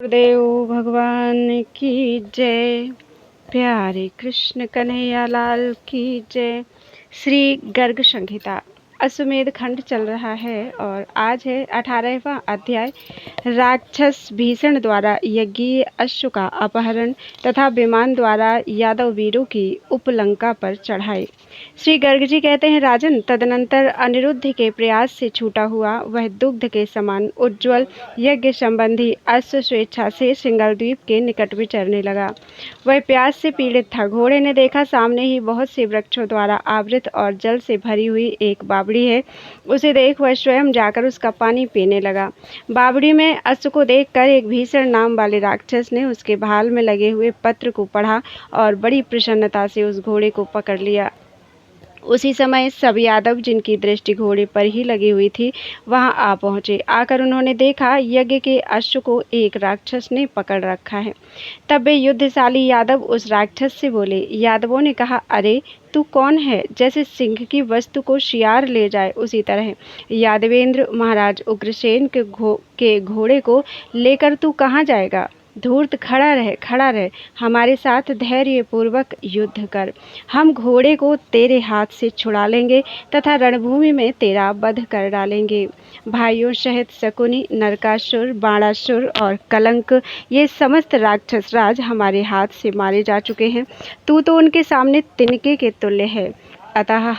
गुरुदेव भगवान की जय। प्यारे कृष्ण कन्हैया लाल की जय। श्री गर्ग संहिता अश्वमेध खंड चल रहा है और आज है 18वां अध्याय। राक्षस भीषण द्वारा यज्ञीय अश्व का अपहरण तथा विमान द्वारा यादव वीरों की उपलंका पर चढ़ाई। श्री गर्ग जी कहते हैं, राजन, तदनंतर अनिरुद्ध के प्रयास से छूटा हुआ वह दुग्ध के समान उज्ज्वल यज्ञ संबंधी अश्व स्वेच्छा से सिंगल द्वीप के निकट विचरने लगा। वह प्यास से पीड़ित था। घोड़े ने देखा सामने ही बहुत से वृक्षों द्वारा आवृत और जल से भरी हुई एक बावड़ी है। उसे देख वह स्वयं जाकर उसका पानी पीने लगा। बावड़ी में अश्व को देखकर एक भीषण नाम वाले राक्षस ने उसके भाल में लगे हुए पत्र को पढ़ा और बड़ी प्रसन्नता से उस घोड़े को पकड़ लिया। उसी समय सब यादव, जिनकी दृष्टि घोड़े पर ही लगी हुई थी, वहां आ पहुंचे। आकर उन्होंने देखा यज्ञ के अश्व को एक राक्षस ने पकड़ रखा है। तब वे युद्धशाली यादव उस राक्षस से बोले। यादवों ने कहा, अरे तू कौन है? जैसे सिंह की वस्तु को शियार ले जाए उसी तरह यादवेंद्र महाराज उग्रसेन के घोड़े को लेकर तू कहाँ जाएगा? धूर्त, खड़ा रह, हमारे साथ धैर्य पूर्वक युद्ध कर। हम घोड़े को तेरे हाथ से छुड़ा लेंगे तथा रणभूमि में तेरा वध कर डालेंगे। भाइयों सहित शकुनी, नरकासुर, बाणासुर और कलंक, ये समस्त राक्षस राज हमारे हाथ से मारे जा चुके हैं। तू तो उनके सामने तिनके के तुल्य है। अतः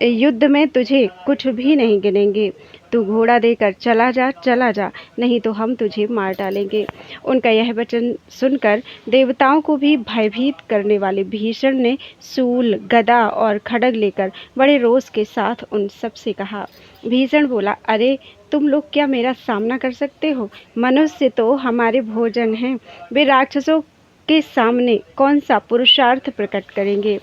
युद्ध में तुझे कुछ भी नहीं गिनेंगे। तू घोड़ा देकर चला जा, नहीं तो हम तुझे मार डालेंगे। उनका यह वचन सुनकर देवताओं को भी भयभीत करने वाले भीषण ने सूल, गदा और खड्ग लेकर बड़े रोष के साथ उन सब से कहा। भीषण बोला, अरे तुम लोग क्या मेरा सामना कर सकते हो? मनुष्य तो हमारे भोजन हैं। वे राक्षसों के सामने कौन सा पुरुषार्थ प्रकट करेंगे?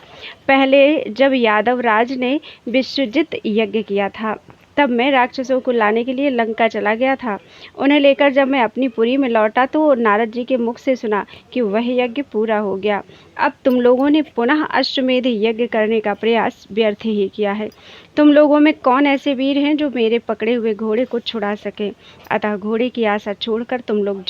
पहले जब यादव राज ने विश्वजित यज्ञ किया था, तब मैं राक्षसों को लाने के लिए लंका चला गया था। उन्हें लेकर जब मैं अपनी पुरी में लौटा तो नारद जी के मुख से सुना कि वह यज्ञ पूरा हो गया। अब तुम लोगों ने पुनः अश्वमेध यज्ञ करने का प्रयास व्यर्थ ही किया है। तुम लोगों में कौन ऐसे वीर हैं जो मेरे पकड़े हुए घोड़े को छुड़ा सके? अतः घोड़े की आशा छोड़कर तुम लोग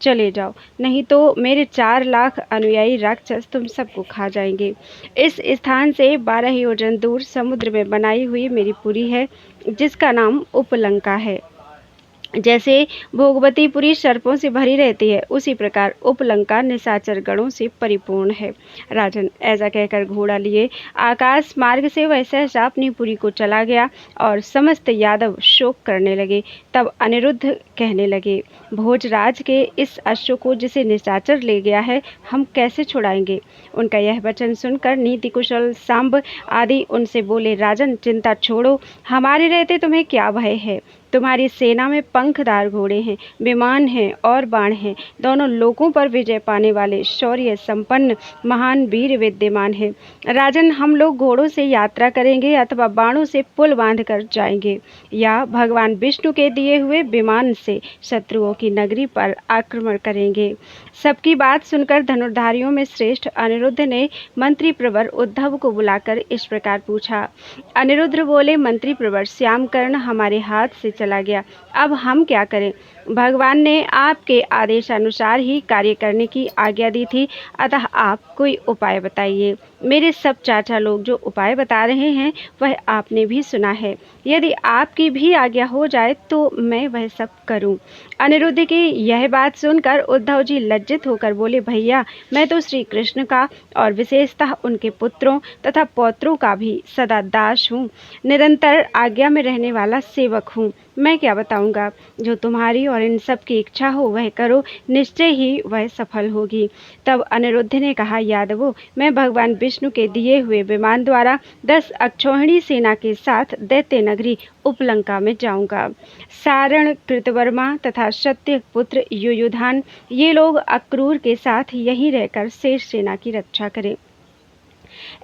चले जाओ, नहीं तो मेरे 4 लाख अनुयायी राक्षस तुम सबको खा जाएंगे। इस स्थान से 12 योजन दूर समुद्र में बनाई हुई मेरी पुरी है, जिसका नाम उपलंका है। जैसे भोगवतीपुरी सर्पों से भरी रहती है, उसी प्रकार उपलंका निशाचर गणों से परिपूर्ण है। राजन, ऐसा कहकर घोड़ा लिए आकाश मार्ग से वह सहसा अपनी पुरी को चला गया और समस्त यादव शोक करने लगे। तब अनिरुद्ध कहने लगे, भोजराज के इस अश्व को जिसे निशाचर ले गया है, हम कैसे छुड़ाएंगे? उनका यह वचन सुनकर नीति कुशल सांब आदि उनसे बोले, राजन, चिंता छोड़ो, हमारे रहते तुम्हें क्या भय है? तुम्हारी सेना में पंखदार घोड़े हैं, विमान हैं और बाण हैं। दोनों लोकों पर विजय पाने वाले शौर्य संपन्न महान वीर विद्यमान हैं। राजन, हम लोग घोड़ों से यात्रा करेंगे अथवा बाणों से पुल बांधकर जाएंगे, या भगवान विष्णु के दिए हुए विमान से शत्रुओं की नगरी पर आक्रमण करेंगे। सबकी बात सुनकर धनुर्धारियों में श्रेष्ठ अनिरुद्ध ने मंत्री प्रवर उद्धव को बुलाकर इस प्रकार पूछा। अनिरुद्ध बोले, मंत्री प्रवर, श्यामकर्ण हमारे हाथ से चला गया, अब हम क्या करें? भगवान ने आपके आदेशानुसार ही कार्य करने की आज्ञा दी थी, अतः आप कोई उपाय बताइए। मेरे सब चाचा लोग जो उपाय बता रहे हैं वह आपने भी सुना है। यदि आपकी भी आज्ञा हो जाए तो मैं वह सब करूं। अनिरुद्ध की यह बात सुनकर उद्धव जी लज्जित होकर बोले, भैया, मैं तो श्री कृष्ण का और विशेषतः उनके पुत्रों तथा पौत्रों का भी सदा दास हूँ, निरंतर आज्ञा में रहने वाला सेवक हूँ। मैं क्या बताऊंगा? जो तुम्हारी और इन सब की इच्छा हो वह करो, निश्चय ही वह सफल होगी। तब अनिरुद्ध ने कहा, यादवों, मैं भगवान विष्णु के दिए हुए विमान द्वारा 10 अक्षौहिणी सेना के साथ दैत्य नगरी उपलंका में जाऊंगा। सारण, कृतवर्मा तथा सत्य पुत्र युयुधान, ये लोग अक्रूर के साथ यहीं रहकर शेष सेना की रक्षा करें।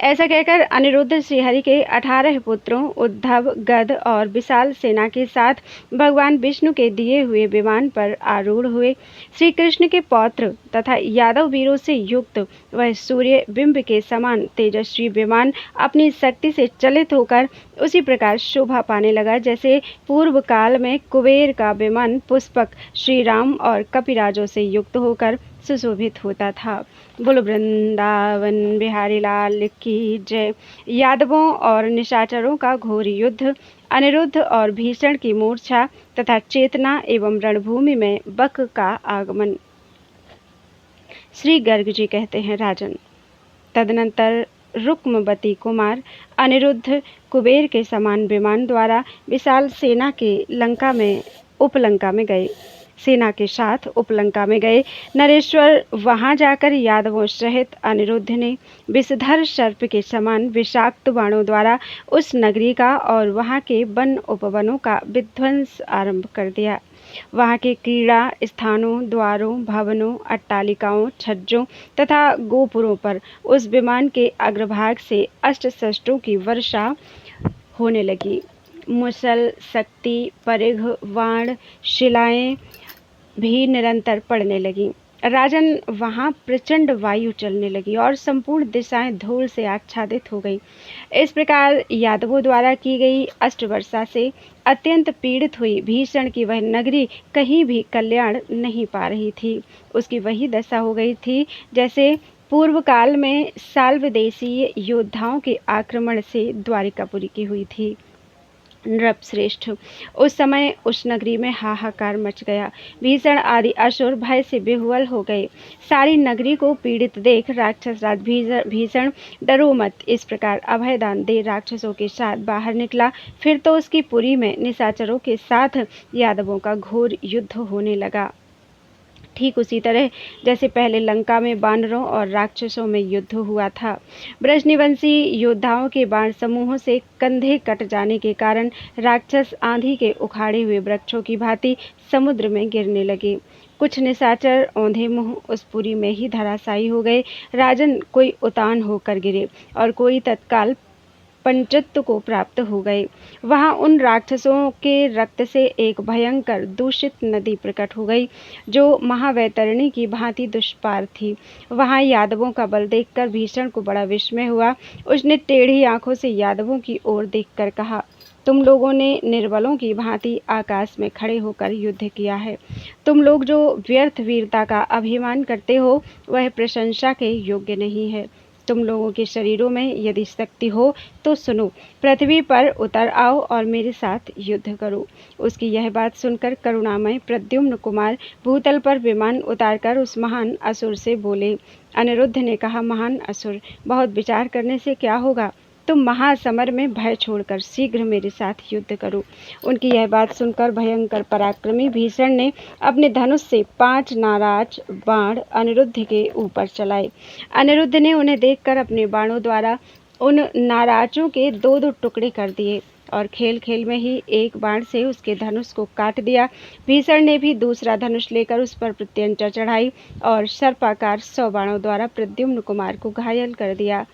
ऐसा कहकर अनिरुद्ध श्रीहरि के 18 पुत्रों उद्धव, गद और विशाल सेना के साथ भगवान विष्णु के दिए हुए विमान पर आरूढ़ हुए। श्री कृष्ण के पौत्र तथा यादव वीरों से युक्त वह सूर्य बिंब के समान तेजस्वी विमान अपनी शक्ति से चलित होकर उसी प्रकार शोभा पाने लगा जैसे पूर्व काल में कुबेर का विमान पुष्पक श्री राम और कपिराजों से युक्त होकर सुशोभित होता था। बोलो वृंदावन बिहारी लाल की जय। यादवों और निशाचरों का घोर युद्ध, अनिरुद्ध और भीषण की मूर्छा तथा चेतना एवं रणभूमि में बक का आगमन। श्री गर्ग जी कहते हैं, राजन, तदनंतर रुक्मवती कुमार अनिरुद्ध कुबेर के समान विमान द्वारा विशाल सेना के उपलंका में गए। सेना के साथ उपलंका में गए नरेश्वर वहां जाकर यादवों सहित अनिरुद्ध ने विषधर सर्प के समान विषाक्त बाणों द्वारा उस नगरी का और वहां के वन उपवनों का विध्वंस आरंभ कर दिया। वहां के क्रीड़ा स्थानों, द्वारों, भवनों, अट्टालिकाओं, छज्जों तथा गोपुरों पर उस विमान के अग्रभाग से अस्त्र शस्त्रों की वर्षा होने लगी। मुसल, शक्ति, परिघ, बाण, शिलाएं भी निरंतर पड़ने लगी। राजन, वहां प्रचंड वायु चलने लगी और संपूर्ण दिशाएं धूल से आच्छादित हो गई। इस प्रकार यादवों द्वारा की गई अस्त्र वर्षा से अत्यंत पीड़ित हुई भीषण की वह नगरी कहीं भी कल्याण नहीं पा रही थी। उसकी वही दशा हो गई थी जैसे पूर्व काल में साल्व देशीय योद्धाओं के आक्रमण से द्वारिकापुरी की हुई थी। नृपश्रेष्ठ, उस समय उस नगरी में हाहाकार मच गया। भीषण आदि असुर भय से बेहुल हो गए। सारी नगरी को पीड़ित देख राक्षस राज भीषण डरो मत इस प्रकार अभयदान दे राक्षसों के साथ बाहर निकला। फिर तो उसकी पुरी में निशाचरों के साथ यादवों का घोर युद्ध होने लगा। ठीक उसी तरह जैसे पहले लंका में वानरों और राक्षसों में युद्ध हुआ था। ब्रजनिवंशी योद्धाओं के बाण समूहों से कंधे कट जाने के कारण राक्षस आंधी के उखाड़े हुए वृक्षों की भांति समुद्र में गिरने लगे। कुछ निशाचर औंधे मुंह उस पुरी में ही धराशायी हो गए। राजन, कोई उतान होकर गिरे और कोई तत्काल पंचत्व को प्राप्त हो गए। वहां उन राक्षसों के रक्त से एक भयंकर दूषित नदी प्रकट हो गई जो महावैतरणी की भांति दुष्पार थी। वहां यादवों का बल देखकर भीषण को बड़ा विस्मय हुआ। उसने टेढ़ी आंखों से यादवों की ओर देखकर कहा, तुम लोगों ने निर्बलों की भांति आकाश में खड़े होकर युद्ध किया है। तुम लोग जो व्यर्थ वीरता का अभिमान करते हो वह प्रशंसा के योग्य नहीं है। तुम लोगों के शरीरों में यदि शक्ति हो तो सुनो, पृथ्वी पर उतर आओ और मेरे साथ युद्ध करो। उसकी यह बात सुनकर करुणामय प्रद्युम्न कुमार भूतल पर विमान उतारकर उस महान असुर से बोले। अनिरुद्ध ने कहा, महान असुर, बहुत विचार करने से क्या होगा? तुम महासमर में भय छोड़कर शीघ्र मेरे साथ युद्ध करो। उनकी यह बात सुनकर भयंकर पराक्रमी भीषण ने अपने धनुष से 5 नाराज बाण अनिरुद्ध के ऊपर चलाए। अनिरुद्ध ने उन्हें देखकर अपने बाणों द्वारा उन नाराजों के 2-2 टुकड़े कर दिए और खेल खेल में ही एक बाण से उसके धनुष को काट दिया। भीषण ने भी दूसरा धनुष लेकर उस पर प्रत्यंचा चढ़ाई और सर्पाकार 100 बाणों द्वारा प्रद्युम्न कुमार को घायल कर दिया।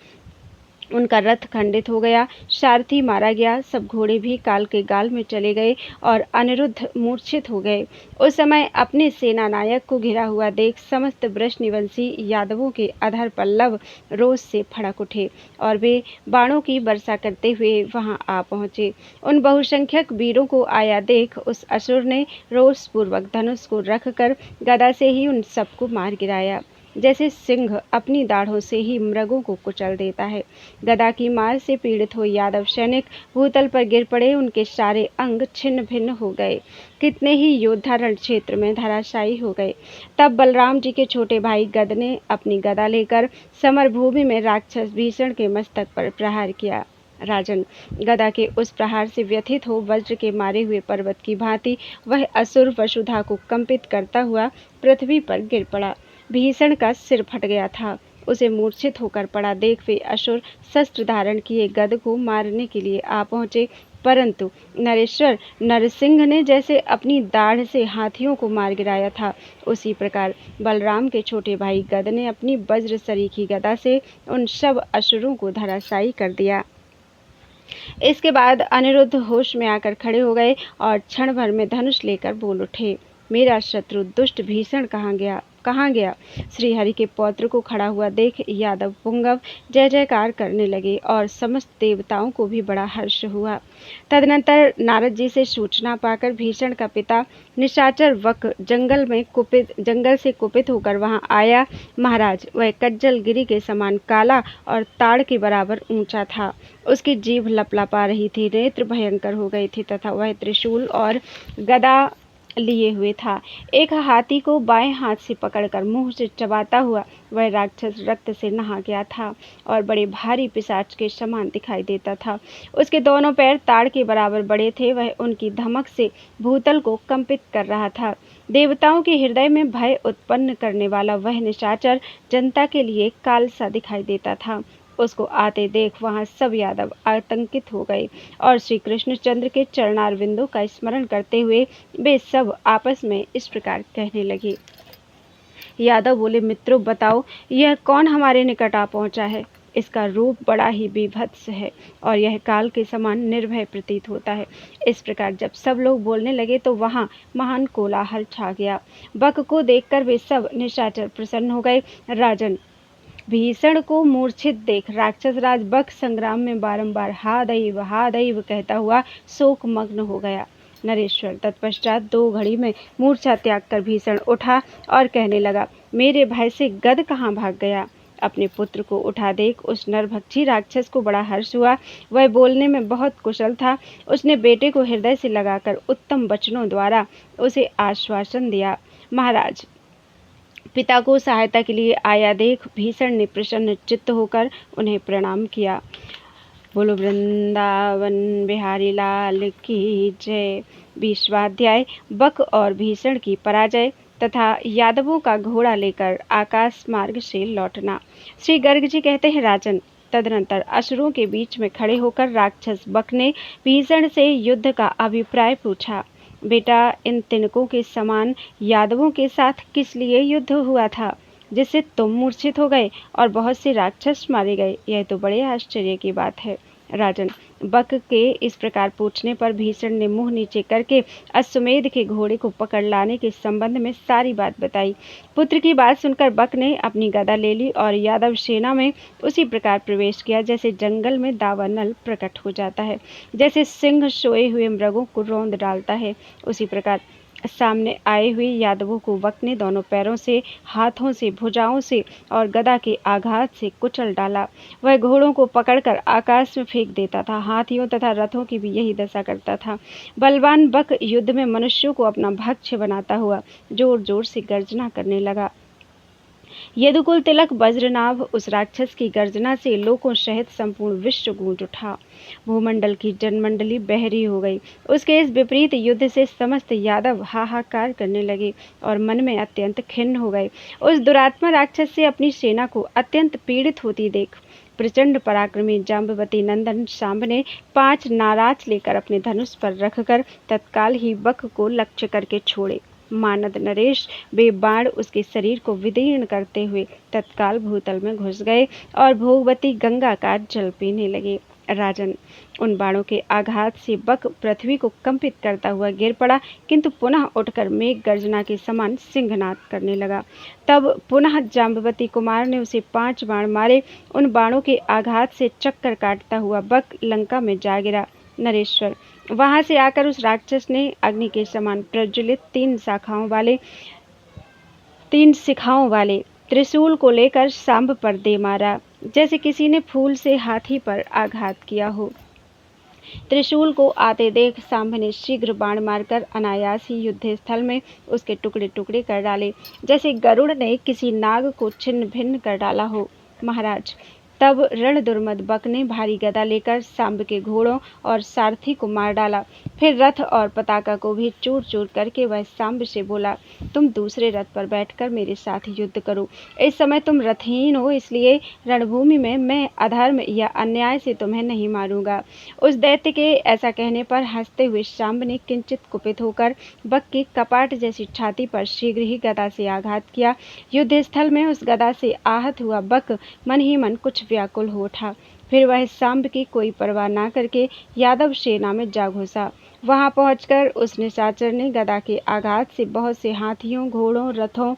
उनका रथ खंडित हो गया, सारथी मारा गया, सब घोड़े भी काल के गाल में चले गए और अनिरुद्ध मूर्छित हो गए। उस समय अपने सेना नायक को घिरा हुआ देख समस्त वृषनिवंशी यादवों के अधर पल्लव रोष से फड़क उठे और वे बाणों की वर्षा करते हुए वहां आ पहुंचे। उन बहुसंख्यक वीरों को आया देख उस असुर ने रोषपूर्वक धनुष को रखकर गदा से ही उन सबको मार गिराया, जैसे सिंह अपनी दाढ़ों से ही मृगों को कुचल देता है। गदा की मार से पीड़ित हुए यादव सैनिक भूतल पर गिर पड़े, उनके सारे अंग छिन्न भिन्न हो गए। कितने ही योद्धा रण क्षेत्र में धराशायी हो गए। तब बलराम जी के छोटे भाई गद ने अपनी गदा लेकर समर भूमि में राक्षस भीषण के मस्तक पर प्रहार किया। राजन, गदा के उस प्रहार से व्यथित हो वज्र के मारे हुए पर्वत की भांति वह असुर वसुधा को कंपित करता हुआ पृथ्वी पर गिर पड़ा। भीषण का सिर फट गया था। उसे मूर्छित होकर पड़ा देख वे असुर शस्त्र धारण किए गद को मारने के लिए आ पहुंचे, परंतु नरेश्वर नरसिंह ने जैसे अपनी दाढ़ से हाथियों को मार गिराया था, उसी प्रकार बलराम के छोटे भाई गद ने अपनी वज्र सरीखी गदा से उन सब असुरों को धराशायी कर दिया। इसके बाद अनिरुद्ध होश में आकर खड़े हो गए और क्षण भर में धनुष लेकर बोल उठे, मेरा शत्रु दुष्ट भीषण कहाँ गया? श्रीहरि के पौत्र को खड़ा हुआ देख यादव पुंगव जय जयकार करने लगे और समस्त देवताओं को भी बड़ा हर्ष हुआ। तदनंतर नारद जी से सूचना पाकर भीषण का पिता निशाचर वक जंगल से कुपित होकर वहां आया। महाराज, वह कज्जल गिरी के समान काला और ताड़ के बराबर ऊंचा था। उसकी जीभ लपलपा रही थी, नेत्र भयंकर हो गए थे तथा वह त्रिशूल और गदा लिए हुए था। एक हाथी को बाएं हाथ से पकड़कर मुंह से चबाता हुआ वह राक्षस रक्त से नहा गया था और बड़े भारी पिशाच के समान दिखाई देता था। उसके दोनों पैर ताड़ के बराबर बड़े थे। वह उनकी धमक से भूतल को कंपित कर रहा था। देवताओं के हृदय में भय उत्पन्न करने वाला वह निशाचर जनता के लिए काल सा दिखाई देता था। उसको आते देख वहां सब यादव आतंकित हो गए और श्री कृष्णचंद्र के चरणारविंदों का स्मरण करते हुए वे सब आपस में इस प्रकार कहने लगे। यादव बोले, मित्रों बताओ, यह कौन हमारे निकट आ पहुंचा है? इसका रूप बड़ा ही बीभत्स है और यह काल के समान निर्भय प्रतीत होता है। इस प्रकार जब सब लोग बोलने लगे तो वहां महान कोलाहल छा गया। बक को देखकर वे सब निशाचर प्रसन्न हो गए। राजन, भीषण को मूर्छित देख राक्षस राज बक संग्राम में बारंबार हा दैव कहता हुआ शोक मग्न हो गया। नरेश्वर तत्पश्चात 2 घड़ी में मूर्छा त्याग कर भीषण उठा और कहने लगा, मेरे भय से गद कहाँ भाग गया? अपने पुत्र को उठा देख उस नरभक्षी राक्षस को बड़ा हर्ष हुआ। वह बोलने में बहुत कुशल था। उसने बेटे को हृदय से लगाकर उत्तम वचनों द्वारा उसे आश्वासन दिया। महाराज, पिता को सहायता के लिए आया देख भीषण ने प्रसन्न चित्त होकर उन्हें प्रणाम किया। बोलो वृंदावन बिहारी लाल की जय। 20वां अध्याय बक और भीषण की पराजय तथा यादवों का घोड़ा लेकर आकाश मार्ग से लौटना। श्री गर्ग जी कहते हैं, राजन, तदनंतर असुरों के बीच में खड़े होकर राक्षस बक ने भीषण से युद्ध का अभिप्राय पूछा। बेटा, इन तिनकों के समान यादवों के साथ किस लिए युद्ध हुआ था जिससे तुम मूर्छित हो गए और बहुत से राक्षस मारे गए? यह तो बड़े आश्चर्य की बात है। राजन, बक के इस प्रकार पूछने पर भीषण ने मुंह नीचे करके अश्वमेध के घोड़े को पकड़ लाने के संबंध में सारी बात बताई। पुत्र की बात सुनकर बक ने अपनी गदा ले ली और यादव सेना में उसी प्रकार प्रवेश किया जैसे जंगल में दावानल प्रकट हो जाता है, जैसे सिंह सोए हुए मृगों को रौंद डालता है, उसी प्रकार सामने आए हुए यादवों को बक ने दोनों पैरों से, हाथों से, भुजाओं से और गदा के आघात से कुचल डाला। वह घोड़ों को पकड़कर आकाश में फेंक देता था। हाथियों तथा रथों की भी यही दशा करता था। बलवान बक युद्ध में मनुष्यों को अपना भक्ष्य बनाता हुआ जोर जोर से गर्जना करने लगा। यदुकुल तिलक वज्रनाभ उस राक्षस की गर्जना से लोकों सहित संपूर्ण विश्व गूंज उठा। भूमंडल की जनमंडली बहरी हो गई। उसके इस विपरीत युद्ध से समस्त यादव हाहाकार करने लगे और मन में अत्यंत खिन्न हो गए। उस दुरात्मा राक्षस से अपनी सेना को अत्यंत पीड़ित होती देख प्रचंड पराक्रमी जाम्बवती नंदन सांब ने 5 नाराज लेकर अपने धनुष पर रखकर तत्काल ही बक को लक्ष्य करके छोड़े। मानद नरेश बेबाण उसके शरीर को विदीर्ण करते हुए तत्काल भूतल में घुस गए और भोगवती गंगा का जल पीने लगे। राजन, उन बाणों के आघात से बक पृथ्वी को कंपित करता हुआ गिर पड़ा, किंतु पुनः उठकर मेघ गर्जना के समान सिंहनाद करने लगा। तब पुनः जाम्बवती कुमार ने उसे 5 बाण मारे। उन बाणों के आघात से चक्कर काटता हुआ बक लंका में जा गिरा। नरेश्वर, वहां से आकर उस राक्षस ने अग्नि के समान प्रज्वलित 3 शिखाओं वाले त्रिशूल को लेकर सांब पर दे मारा, जैसे किसी ने फूल से हाथी पर आघात किया हो। त्रिशूल को आते देख सांब ने शीघ्र बाण मारकर अनायास ही युद्ध स्थल में उसके टुकड़े टुकड़े कर डाले, जैसे गरुड़ ने किसी नाग को छिन्न भिन्न कर डाला हो। महाराज, तब रण दुर्मद बक ने भारी गदा लेकर सांब के घोड़ों और सारथी को मार डाला। फिर रथ और पताका को भी चूर चूर करके वह सांब से बोला, तुम दूसरे रथ पर बैठकर मेरे साथ युद्ध करो। इस समय तुम रथहीन हो, इसलिए रणभूमि में मैं अधर्म या अन्याय से तुम्हें नहीं मारूंगा। उस दैत्य के ऐसा कहने पर हंसते हुए सांब ने किंचित कुपित होकर बक की कपाट जैसी छाती पर शीघ्र ही गदा से आघात किया। युद्ध स्थल में उस गदा से आहत हुआ बक मन ही मन कुछ व्याकुल हो उठा। फिर वह सांब की कोई परवाह ना करके यादव सेना में जा घुसा। वहां पहुंचकर उस निशाचर ने गदा के आघात से बहुत से हाथियों, घोड़ों, रथों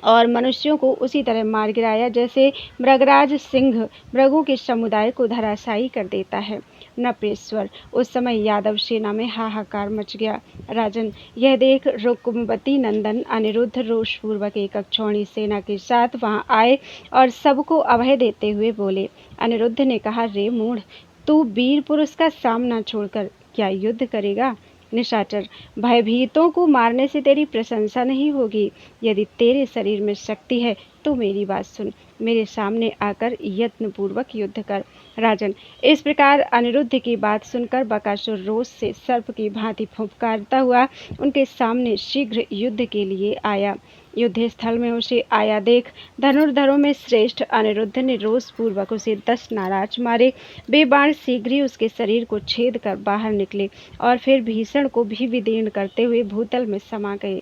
और मनुष्यों को उसी तरह मार गिराया जैसे मृगराज सिंह मृगों के समुदाय को धराशायी कर देता है। नृपेश्वर, उस समय यादव सेना में हाहाकार मच गया। राजन, यह देख रुक्मवती नंदन अनिरुद्ध रोषपूर्वक एक अक्षौणी सेना के साथ वहां आए और सबको अभय देते हुए बोले। अनिरुद्ध ने कहा, रे मूढ़, तू वीर पुरुष का सामना छोड़कर क्या युद्ध करेगा? निशाचर, भयभीतों को मारने से तेरी प्रशंसा नहीं होगी। यदि तेरे शरीर में शक्ति है तो मेरी बात सुन, मेरे सामने आकर यत्नपूर्वक युद्ध कर। राजन, इस प्रकार अनिरुद्ध की बात सुनकर बकासुर रोष से सर्प की भांति फुफकारता हुआ उनके सामने शीघ्र युद्ध के लिए आया। युद्ध स्थल में उसे आया देख धनुर्धरों में श्रेष्ठ अनिरुद्ध ने रोषपूर्वक उसे 10 नाराज मारे। वे बाण शीघ्र ही उसके शरीर को छेद कर बाहर निकले और फिर भीषण को भी विदीर्ण करते हुए भूतल में समा गए।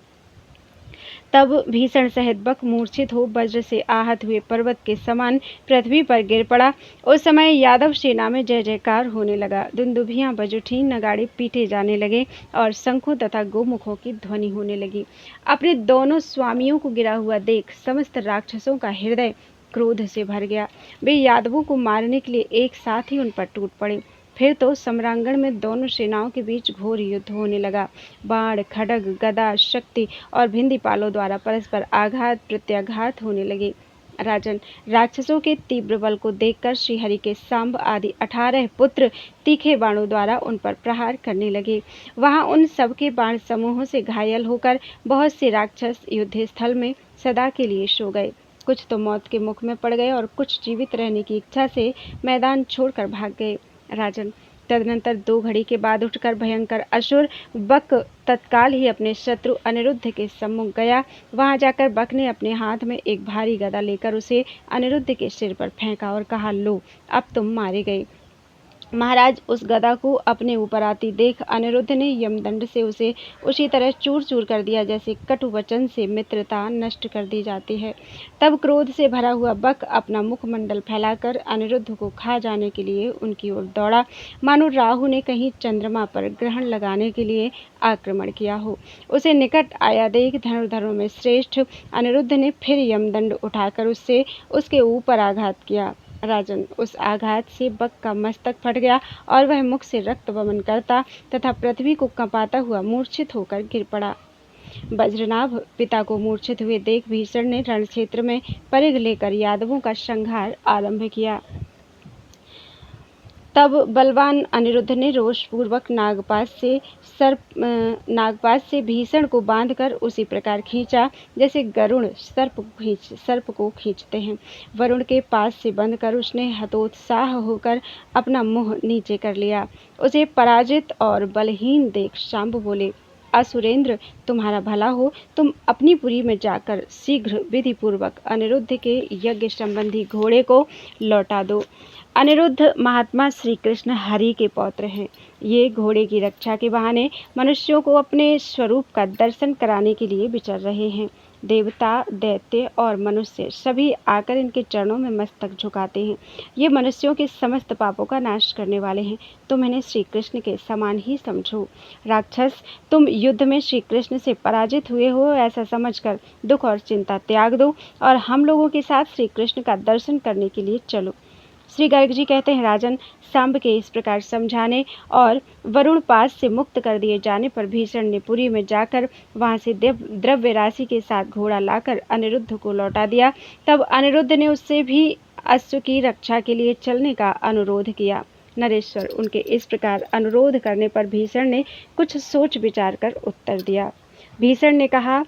तब भीषण सहित बक मूर्छित हो वज्र से आहत हुए पर्वत के समान पृथ्वी पर गिर पड़ा। उस समय यादव सेना में जय जयकार होने लगा। दुंदुभियां बज उठी, नगाड़े पीटे जाने लगे और शंखों तथा गोमुखों की ध्वनि होने लगी। अपने दोनों स्वामियों को गिरा हुआ देख समस्त राक्षसों का हृदय क्रोध से भर गया। वे यादवों को मारने के लिए एक साथ ही उन पर टूट पड़े। फिर तो सम्रांगण में दोनों सेनाओं के बीच घोर युद्ध होने लगा। बाण, खड्ग, गदा, शक्ति और भिंदीपालों द्वारा परस्पर आघात प्रत्याघात होने लगे। राजन, राक्षसों के तीव्र बल को देखकर श्रीहरि के सांब आदि 18 पुत्र तीखे बाणों द्वारा उन पर प्रहार करने लगे। वहां उन सबके बाण समूहों से घायल होकर बहुत से राक्षस युद्ध स्थल में सदा के लिए सो गए। कुछ तो मौत के मुख में पड़ गए और कुछ जीवित रहने की इच्छा से मैदान छोड़कर भाग गए। राजन, तदनंतर 2 घड़ी के बाद उठकर भयंकर असुर बक तत्काल ही अपने शत्रु अनिरुद्ध के सम्मुख गया। वहां जाकर बक ने अपने हाथ में एक भारी गदा लेकर उसे अनिरुद्ध के सिर पर फेंका और कहा, लो, अब तुम मारे गए। महाराज, उस गदा को अपने ऊपर आती देख अनिरुद्ध ने यमदंड से उसे उसी तरह चूर चूर कर दिया जैसे कटु वचन से मित्रता नष्ट कर दी जाती है। तब क्रोध से भरा हुआ बक अपना मुखमंडल फैलाकर अनिरुद्ध को खा जाने के लिए उनकी ओर दौड़ा, मानो राहु ने कहीं चंद्रमा पर ग्रहण लगाने के लिए आक्रमण किया हो। उसे निकट आया देख धनुर्धरों में श्रेष्ठ अनिरुद्ध ने फिर यमदंड उठाकर उससे उसके ऊपर आघात किया। राजन, उस आघात से बक का मस्तक फट गया और वह मुख से रक्त वमन करता तथा पृथ्वी को कंपाता हुआ मूर्छित होकर गिर पड़ा। वज्रनाभ पिता को मूर्छित हुए देख भीषण ने रणक्षेत्र में परिघ लेकर यादवों का संहार आरंभ किया। तब बलवान अनिरुद्ध ने रोषपूर्वक नागपाश से भीषण को बांधकर उसी प्रकार खींचा जैसे गरुड़ सर्प को खींचते हैं। वरुण के पास से बंधकर उसने हतोत्साह होकर अपना मुंह नीचे कर लिया। उसे पराजित और बलहीन देख शांब बोले, असुरेंद्र, तुम्हारा भला हो, तुम अपनी पुरी में जाकर शीघ्र विधि पूर्वक अनिरुद्ध के यज्ञ संबंधी घोड़े को लौटा दो। अनिरुद्ध महात्मा श्री कृष्ण हरि के पौत्र हैं। ये घोड़े की रक्षा के बहाने मनुष्यों को अपने स्वरूप का दर्शन कराने के लिए विचर रहे हैं। देवता, दैत्य और मनुष्य सभी आकर इनके चरणों में मस्तक झुकाते हैं। ये मनुष्यों के समस्त पापों का नाश करने वाले हैं। तुम इन्हें श्री कृष्ण के समान ही समझो। राक्षस, तुम युद्ध में श्री कृष्ण से पराजित हुए हो ऐसा समझकर दुख और चिंता त्याग दो और हम लोगों के साथ श्री कृष्ण का दर्शन करने के लिए चलो। श्री गर्ग जी कहते हैं, राजन, सांब के इस प्रकार समझाने और वरुण पास से मुक्त कर दिए जाने पर भीषण ने पुरी में जाकर वहां से द्रव्य राशि के साथ घोड़ा लाकर अनिरुद्ध को लौटा दिया। तब अनिरुद्ध ने उससे भी अश्व की रक्षा के लिए चलने का अनुरोध किया। नरेश्वर, उनके इस प्रकार अनुरोध करने पर भीषण ने कुछ सोच विचार कर उत्तर दिया। भीषण ने कहा,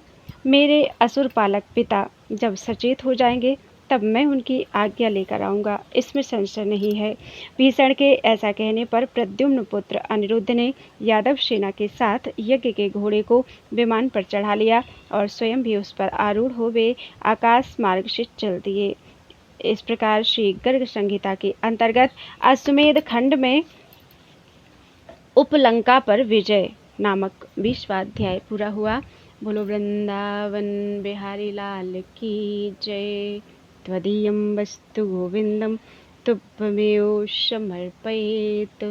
मेरे असुर पालक पिता जब सचेत हो जाएंगे तब मैं उनकी आज्ञा लेकर आऊँगा, इसमें संशय नहीं है। भीषण के ऐसा कहने पर प्रद्युम्न पुत्र अनिरुद्ध ने यादव सेना के साथ यज्ञ के घोड़े को विमान पर चढ़ा लिया और स्वयं भी उस पर आरूढ़ हो वे आकाश मार्ग से चल दिए। इस प्रकार श्री गर्ग संहिता के अंतर्गत अश्वमेध खंड में उपलंका पर विजय नामक 20वां अध्याय पूरा हुआ। बोलो वृंदावन बिहारी लाल की जय। त्वदीयं वस्तु गोविंदम तुभ्यमेव समर्पयेत्।